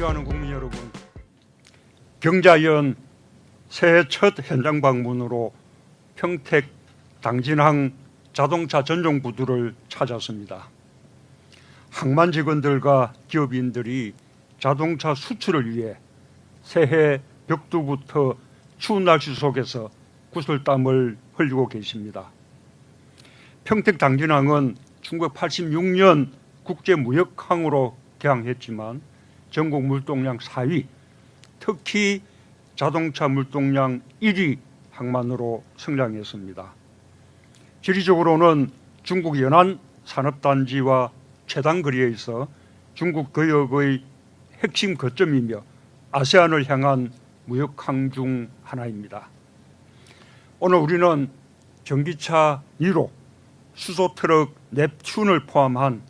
존경하는 국민 여러분, 경자연 새해 첫 현장 방문으로 평택 당진항 자동차 전용 부두를 찾았습니다. 항만 직원들과 기업인들이 자동차 수출을 위해 새해 벽두부터 추운 날씨 속에서 구슬땀을 흘리고 계십니다. 평택 당진항은 1986년 국제무역항으로 개항했지만 전국 물동량 4위, 특히 자동차 물동량 1위 항만으로 성장했습니다. 지리적으로는 중국 연안 산업단지와 최단거리에 있어 중국 거역의 핵심 거점이며 아세안을 향한 무역항 중 하나입니다. 오늘 우리는 전기차 니로, 수소트럭 넵튠을 포함한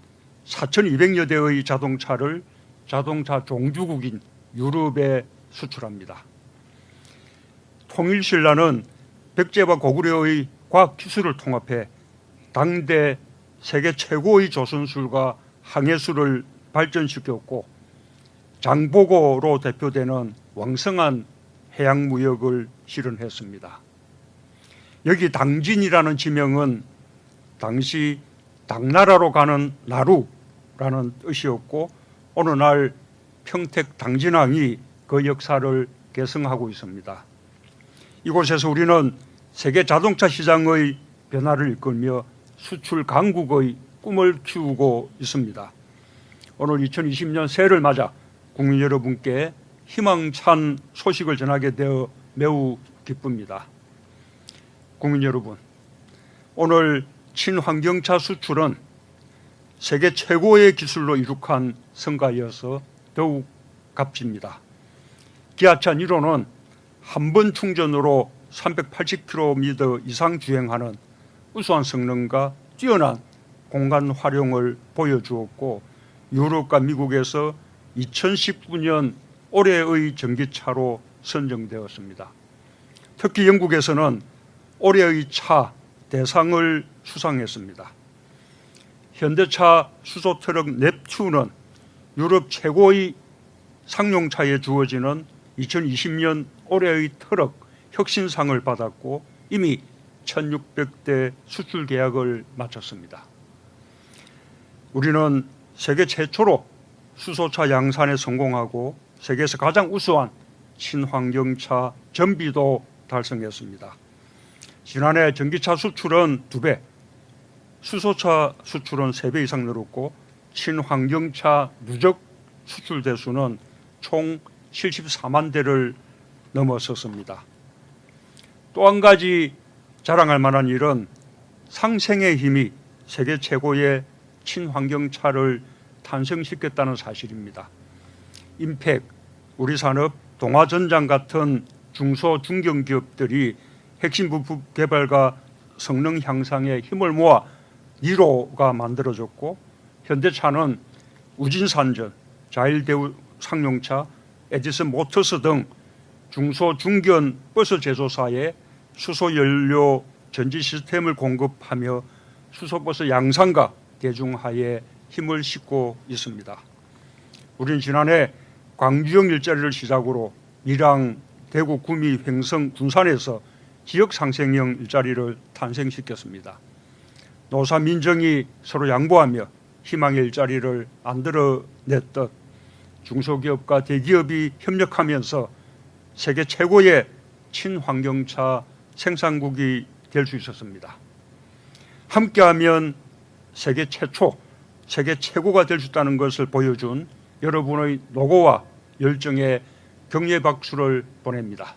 4,200여 대의 자동차를 자동차 종주국인 유럽에 수출합니다. 통일신라는 백제와 고구려의 과학기술을 통합해 당대 세계 최고의 조선술과 항해술을 발전시켰고 장보고로 대표되는 왕성한 해양무역을 실현했습니다. 여기 당진이라는 지명은 당시 당나라로 가는 나루라는 뜻이었고 어느 날 평택 당진항이 그 역사를 계승하고 있습니다. 이곳에서 우리는 세계 자동차 시장의 변화를 이끌며 수출 강국의 꿈을 키우고 있습니다. 오늘 2020년 새해를 맞아 국민 여러분께 희망찬 소식을 전하게 되어 매우 기쁩니다. 국민 여러분, 오늘 친환경차 수출은 세계 최고의 기술로 이룩한 성과이어서 더욱 값집니다. 기아차 니로는 한 번 충전으로 380km 이상 주행하는 우수한 성능과 뛰어난 공간 활용을 보여주었고 유럽과 미국에서 2019년 올해의 전기차로 선정되었습니다. 특히 영국에서는 올해의 차 대상을 수상했습니다. 현대차 수소트럭 넵튠은 유럽 최고의 상용차에 주어지는 2020년 올해의 트럭 혁신상을 받았고 이미 1,600대 수출 계약을 마쳤습니다. 우리는 세계 최초로 수소차 양산에 성공하고 세계에서 가장 우수한 친환경차 전비도 달성했습니다. 지난해 전기차 수출은 2배, 수소차 수출은 3배 이상 늘었고 친환경차 누적 수출 대수는 총 74만 대를 넘어섰습니다. 또 한 가지 자랑할 만한 일은 상생의 힘이 세계 최고의 친환경차를 탄생시켰다는 사실입니다. 임팩, 우리산업, 동아전장 같은 중소 중견기업들이 핵심 부품 개발과 성능 향상에 힘을 모아 니로가 만들어졌고 현대차는 우진산전, 자일대우 상용차, 에디슨 모터스 등 중소 중견 버스 제조사에 수소연료 전지 시스템을 공급하며 수소버스 양산과 대중화에 힘을 싣고 있습니다. 우리는 지난해 광주형 일자리를 시작으로 밀양, 대구, 구미, 횡성, 군산에서 지역상생형 일자리를 탄생시켰습니다. 노사 민정이 서로 양보하며 희망의 일자리를 만들어냈듯 중소기업과 대기업이 협력하면서 세계 최고의 친환경차 생산국이 될 수 있었습니다. 함께하면 세계 최초, 세계 최고가 될 수 있다는 것을 보여준 여러분의 노고와 열정에 격려의 박수를 보냅니다.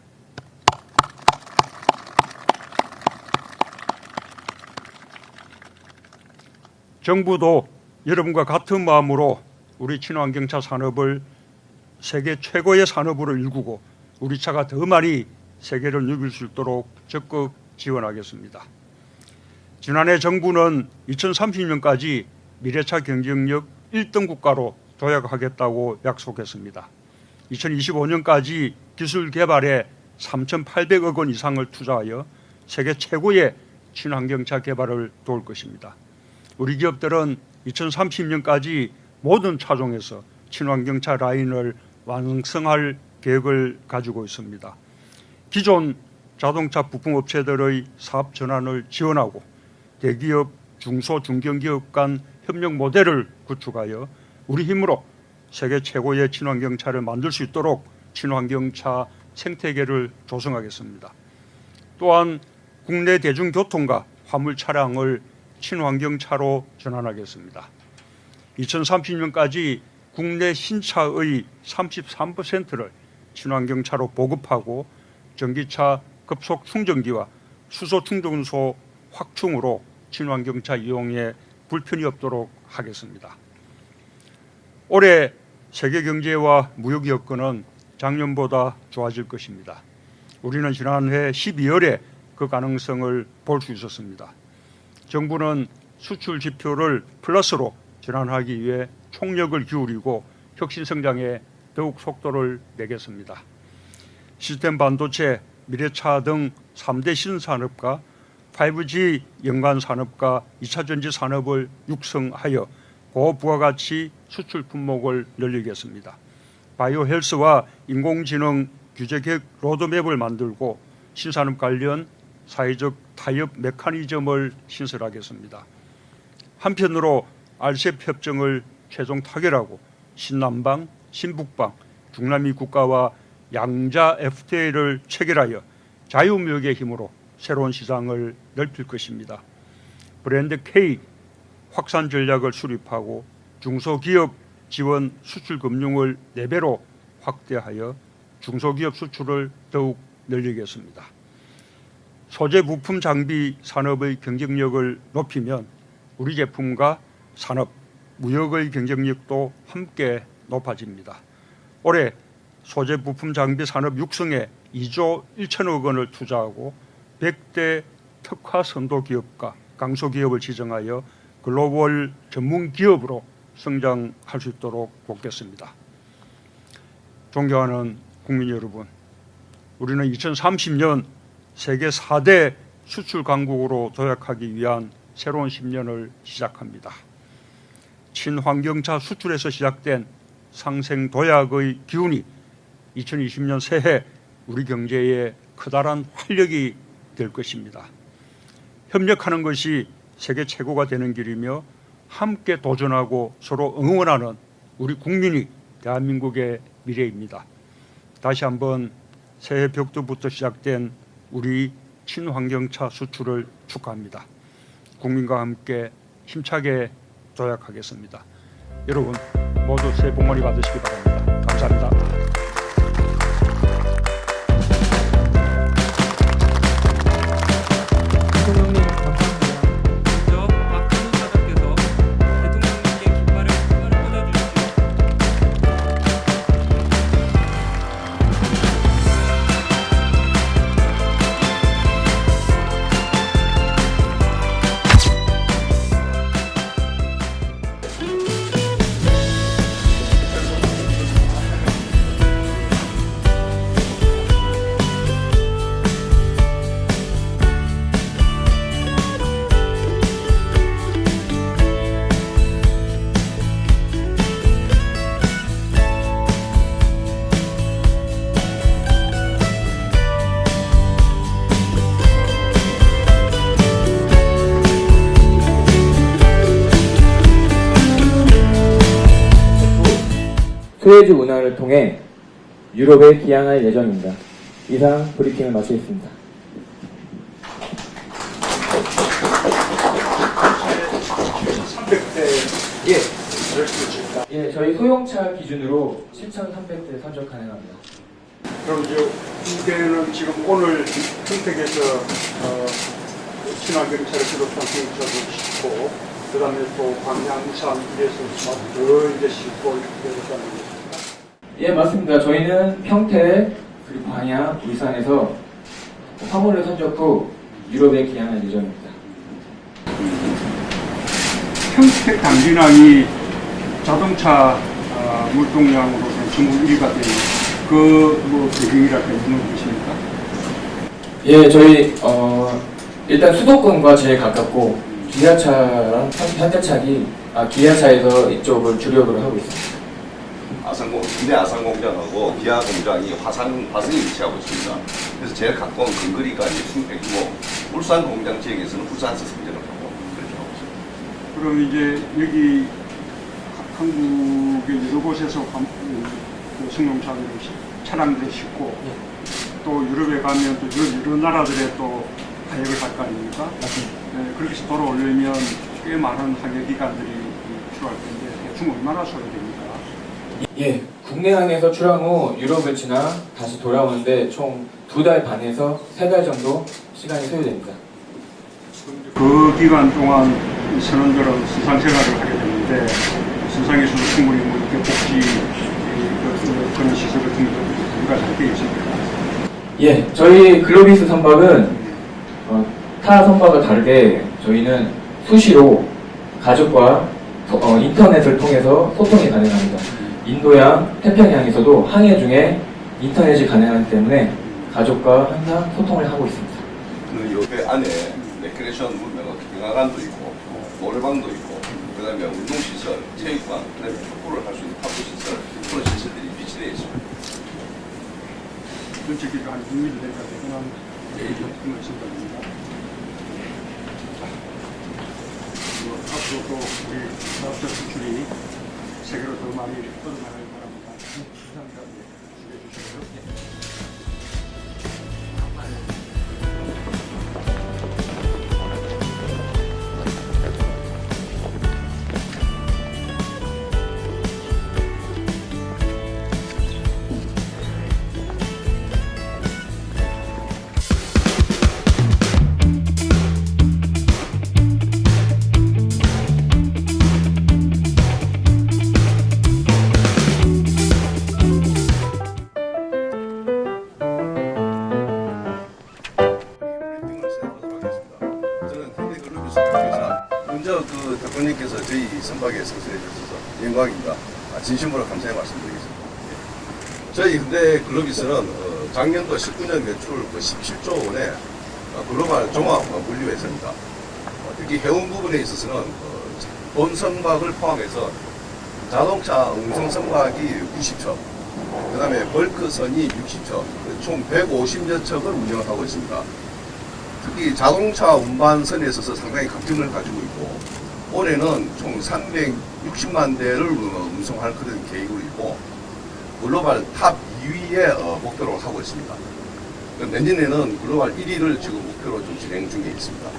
정부도 여러분과 같은 마음으로 우리 친환경차 산업을 세계 최고의 산업으로 일구고 우리 차가 더 많이 세계를 누빌 수 있도록 적극 지원하겠습니다. 지난해 정부는 2030년까지 미래차 경쟁력 1등 국가로 도약하겠다고 약속했습니다. 2025년까지 기술 개발에 3,800억 원 이상을 투자하여 세계 최고의 친환경차 개발을 도울 것입니다. 우리 기업들은 2030년까지 모든 차종에서 친환경차 라인을 완성할 계획을 가지고 있습니다. 기존 자동차 부품업체들의 사업 전환을 지원하고 대기업, 중소, 중견기업 간 협력 모델을 구축하여 우리 힘으로 세계 최고의 친환경차를 만들 수 있도록 친환경차 생태계를 조성하겠습니다. 또한 국내 대중교통과 화물 차량을 친환경차로 전환하겠습니다. 2030년까지 국내 신차의 33%를 친환경차로 보급하고 전기차 급속 충전기와 수소 충전소 확충으로 친환경차 이용에 불편이 없도록 하겠습니다. 올해 세계 경제와 무역 여건은 작년보다 좋아질 것입니다. 우리는 지난해 12월에 그 가능성을 볼 수 있었습니다. 정부는 수출 지표를 플러스로 전환하기 위해 총력을 기울이고 혁신 성장에 더욱 속도를 내겠습니다. 시스템 반도체, 미래차 등 3대 신산업과 5G 연관 산업과 2차 전지 산업을 육성하여 고부가가치 수출 품목을 늘리겠습니다. 바이오 헬스와 인공지능 규제 계획 로드맵을 만들고 신산업 관련 사회적 타협 메커니즘을 신설하겠습니다. 한편으로 RCEP 협정을 최종 타결하고 신남방, 신북방, 중남미 국가와 양자 FTA를 체결하여 자유무역의 힘으로 새로운 시장을 넓힐 것입니다. 브랜드 K 확산 전략을 수립하고 중소기업 지원 수출 금융을 4배로 확대하여 중소기업 수출을 더욱 늘리겠습니다. 소재 부품 장비 산업의 경쟁력을 높이면 우리 제품과 산업, 무역의 경쟁력도 함께 높아집니다. 올해 소재 부품 장비 산업 육성에 2조 1천억 원을 투자하고 100대 특화 선도 기업과 강소기업을 지정하여 글로벌 전문 기업으로 성장할 수 있도록 돕겠습니다. 존경하는 국민 여러분, 우리는 2030년 세계 4대 수출 강국으로 도약하기 위한 새로운 10년을 시작합니다. 친환경차 수출에서 시작된 상생 도약의 기운이 2020년 새해 우리 경제에 커다란 활력이 될 것입니다. 협력하는 것이 세계 최고가 되는 길이며 함께 도전하고 서로 응원하는 우리 국민이 대한민국의 미래입니다. 다시 한번 새해 벽두부터 시작된 우리 친환경차 수출을 축하합니다. 국민과 함께 힘차게 도약하겠습니다. 여러분 모두 새해 복 많이 받으시기 바랍니다. 감사합니다. 수에즈 운하를 통해 유럽에 기항할 예정입니다. 이상 브리핑을 마치겠습니다. 예, 저희 소형차 기준으로 7,300대 선적 가능합니다. 그럼 이제 후계는 지금 오늘 평택에서 친환경차를 비롯한 소형차도 싣고 그다음에 또 광양산 이래서 더 이제 싣고 이렇게 되는 거죠. 예, 맞습니다. 저희는 평택, 그리고 광양, 울산에서 화물을 선적 후 유럽에 기항할 예정입니다. 평택 당진항이 자동차 물동량으로서 전국 1위가 되는 그 배경이랄까 있는 것입니까? 예, 저희 일단 수도권과 제일 가깝고 기아차랑 현대차기 기아차에서 이쪽을 주력으로 하고 있습니다. 군대 아산공장하고 기아공장이 화성에 위치하고 있습니다. 그래서 제일 가까운 근거리가 이제 충북이고 울산 공장 지역에서는 울산에서 생산을 하고 그렇게 하고 있습니다. 그럼 이제 여기 한국의 여러 곳에서 그 승용차를 차량들을 싣고 또 유럽에 가면 또 여러 나라들의 또 하역을 할 거 아닙니까? 맞습니다. 네, 그렇게 해서 돌아오려면 꽤 많은 하역 기관들이 필요할 텐데 대충 얼마나 소요됩니까? 예, 국내항에서 출항 후 유럽을 지나 다시 돌아오는데 총 2달 반에서 3달 정도 시간이 소요됩니다. 그 기간 동안 이 선원들은 수상 생활을 하게 되는데 수상에서도 충분히 뭐 이렇게 복지 그런 시설 같은 것들이 잘 되어 있습니다. 예, 저희 글로비스 선박은 타 선박과 다르게 저희는 수시로 가족과 인터넷을 통해서 소통이 가능합니다. 인도양, 태평양에서도 항해 중에 인터넷이 가능하기 때문에 가족과 항상 소통을 하고 있습니다. 그 옆에 안에 레크레이션 경화관도 있고 노래방도 있고 그다음에 운동시설, 체육관, 그다음에 축구를 할 수 있는 탁구시설 그런 시설들이 비치되어 있습니다. 전체 길이가 한 6m 되니까 대단한 그런 생각입니다. 앞으로도 우리 사업자 수출이 세계로 더 많이 뻗어나가길 바랍니다. 감사합니다. 수고해 주시고요. 브리핑을 시작하도록 하겠습니다. 저는 현대글로비스 대표이사 먼저 그 대표님께서 저희 선박에 선수해 주셔서 영광입니다. 진심으로 감사의 말씀드리겠습니다. 저희 현대글로비스는 작년도 19년 매출 17조 원의 글로벌 종합 물류회사입니다. 특히 해운 부분에 있어서는 본 선박을 포함해서 자동차 운송 선박이 90척, 그 다음에 벌크선이 60척, 총 150여 척을 운영하고 있습니다. 특히 자동차 운반선에 있어서 상당히 강점을 가지고 있고 올해는 총 360만 대를 운송할 그런 계획으로 있고 글로벌 탑 2위의 목표로 하고 있습니다. 내년에는 글로벌 1위를 지금 목표로 좀 진행 중에 있습니다.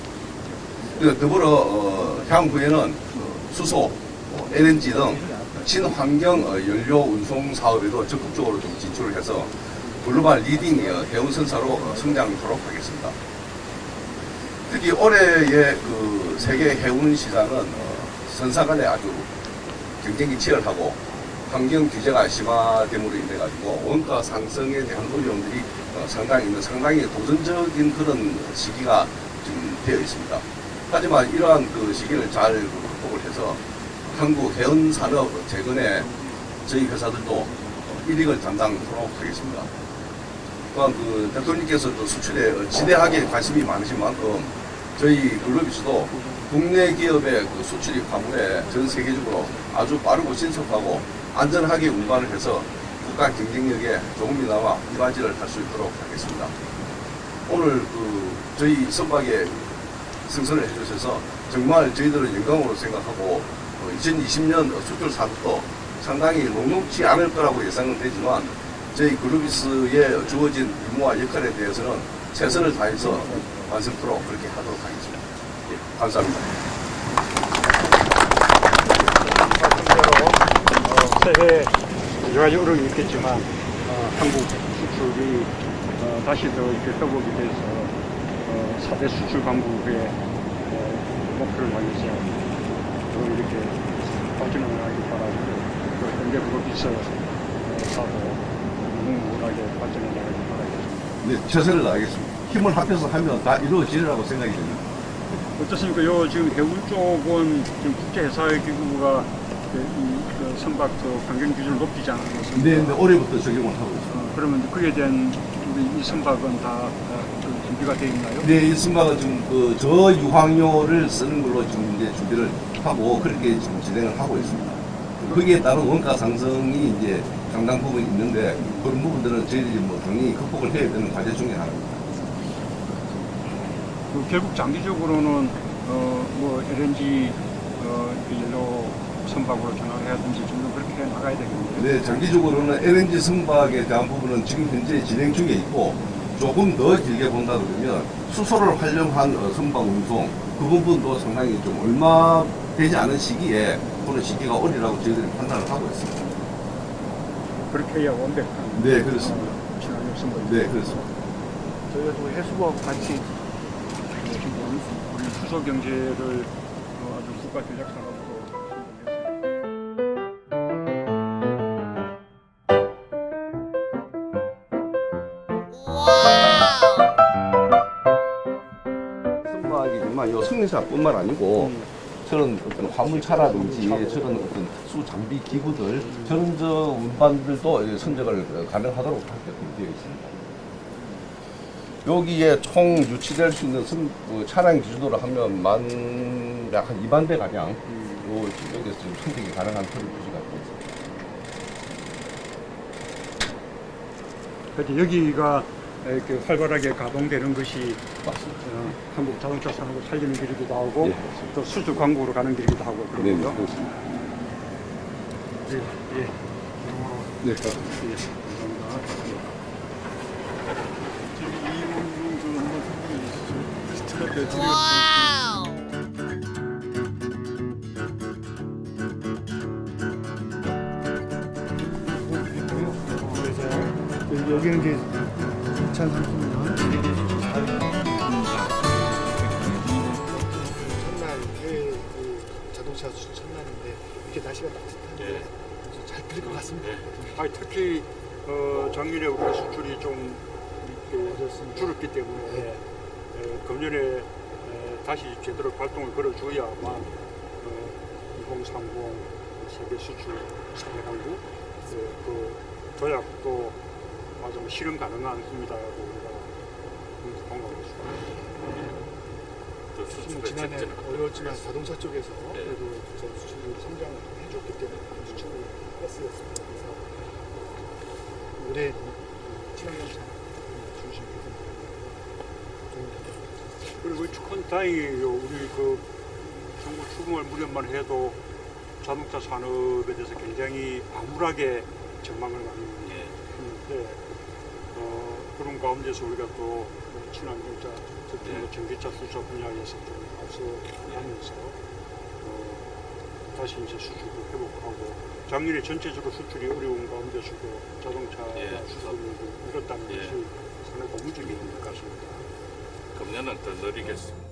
그리고 더불어 향후에는 수소, LNG 등 친환경 연료 운송 사업에도 적극적으로 좀 진출을 해서 글로벌 리딩 해운선사로 성장하도록 하겠습니다. 특히 올해의 그 세계 해운 시장은 선사 간에 아주 경쟁이 치열하고 환경 규제가 심화됨으로 인해 가지고 원가 상승에 대한 어려움들이 상당히 도전적인 그런 시기가 지금 되어 있습니다. 하지만 이러한 그 시기를 잘 극복을 해서 한국 해운 산업 재건에 저희 회사들도 일익을 담당하도록 하겠습니다. 또한 그 대통령께서도 수출에 지대하게 관심이 많으신 만큼 저희 글로비스도 국내 기업의 그 수출입 화물에 전 세계적으로 아주 빠르고 신속하고 안전하게 운반을 해서 국가 경쟁력에 조금이나마 이바지를 할 수 있도록 하겠습니다. 오늘 그 저희 선박에 승선을 해주셔서 정말 저희들은 영광으로 생각하고 2020년 수출 사업도 상당히 녹록지 않을 거라고 예상은 되지만 저희 글로비스에 주어진 임무와 역할에 대해서는 최선을 다해서 완성토록 그렇게 하도록 하겠습니다. 예, 감사합니다. 새해 여러 가지 어려움이 있겠지만 한국 수출이 다시 더 이렇게 회복이 돼서 4대 수출 강국의 목표를 향해서 더 이렇게 발전을 하길 바라고 또 현대 글로비스 사도 묵묵하게 발전해 나가길 바라겠습니다. 네, 최선을 다하겠습니다. 힘을 합해서 하면 다 이루어지리라고 생각이 됩니다. 어떻습니까? 요 지금 해운 쪽은 지금 국제해사기구가 이 선박 환경 기준을 높이지 않았습니까? 네, 네, 올해부터 적용을 하고 있습니다. 그러면 그에 대한 우리 이 선박은 다 준비가 되어 있나요? 네, 이 선박은 지금 그 저유황료를 쓰는 걸로 지금 이제 준비를 하고 그렇게 지금 진행을 하고 있습니다. 거기에 따른 원가 상승이 이제 상당 부분 있는데 그런 부분들은 저희들이 뭐 당연히 극복을 해야 되는 과제 중에 하나입니다. 결국 장기적으로는 뭐 LNG 연료 선박으로 전환을 해야든지 좀 더 그렇게 나가야 되겠네요. 네, 장기적으로는 LNG 선박에 대한 부분은 지금 현재 진행 중에 있고 조금 더 길게 본다 그러면 수소를 활용한 선박 운송 그 부분도 상당히 좀 얼마 되지 않은 시기에 그런 시기가 오리라고 저희들이 판단을 하고 있습니다. 그렇게 해야 완벽한 네, 그렇습니다. 친환경 선박. 네, 그렇습니다. 저희가 또 해수부하고 같이 우리 수소 경제를 아주 국가 전략상으로 선박이지만 요 승리사뿐만 아니고 저런 어떤 화물차라든지 저런 어떤 수 장비 기구들 저런 운반들도 선적을 가능하도록 하게 되어 있습니다. 여기에 총 유치될 수 있는 차량 기준으로 하면 약 한 2만 대 가량 여기서 지금 선택이 가능한 그런 유지가 되어 있습니다. 그래서 여기가 이렇게 활발하게 가동되는 것이 맞습니다. 한국 자동차 산업을 살리는 길이기도 하고 예, 또 수주 광고로 가는 길이기도 하고 네, 그러고요. 그렇습니다. 예, 예. 네, 예, 감사합니다. 여기는 이제 2030년 첫날 해외 자동차 수출 첫날인데 이렇게 날씨가 따뜻한데 잘 끌릴 것 같습니다. 특히 작년에 우리가 수출이 좀 줄었기 때문에 금년에 다시 제대로 발동을 걸어줘야만 2030 세계 수출 3회강국 그 조약도 아주 실현 가능한 힘이다라고 우리가 공감할 수 있습니다. 지난해 어려웠지만 자동차 쪽에서 그래도 수출이 성장을 해줬기 때문에 수출이 뺐었습니다. 그래서 올해 친환경 차 중심으로 그리고 큰 다행이에요. 우리 그 정부 출범할 무렵만 해도 자동차 산업에 대해서 굉장히 암울하게 전망을 많이 했는데 그런 가운데서 우리가 또 친환경차, 특히 전기차 수소 분야에서 좀 앞서가면서 다시 이제 수출도 회복하고 작년에 전체적으로 수출이 어려운 가운데서도 자동차 수출을 이뤘다는 것이 상당히 고무적인 것 같습니다. 금년은 더 느리겠습니다.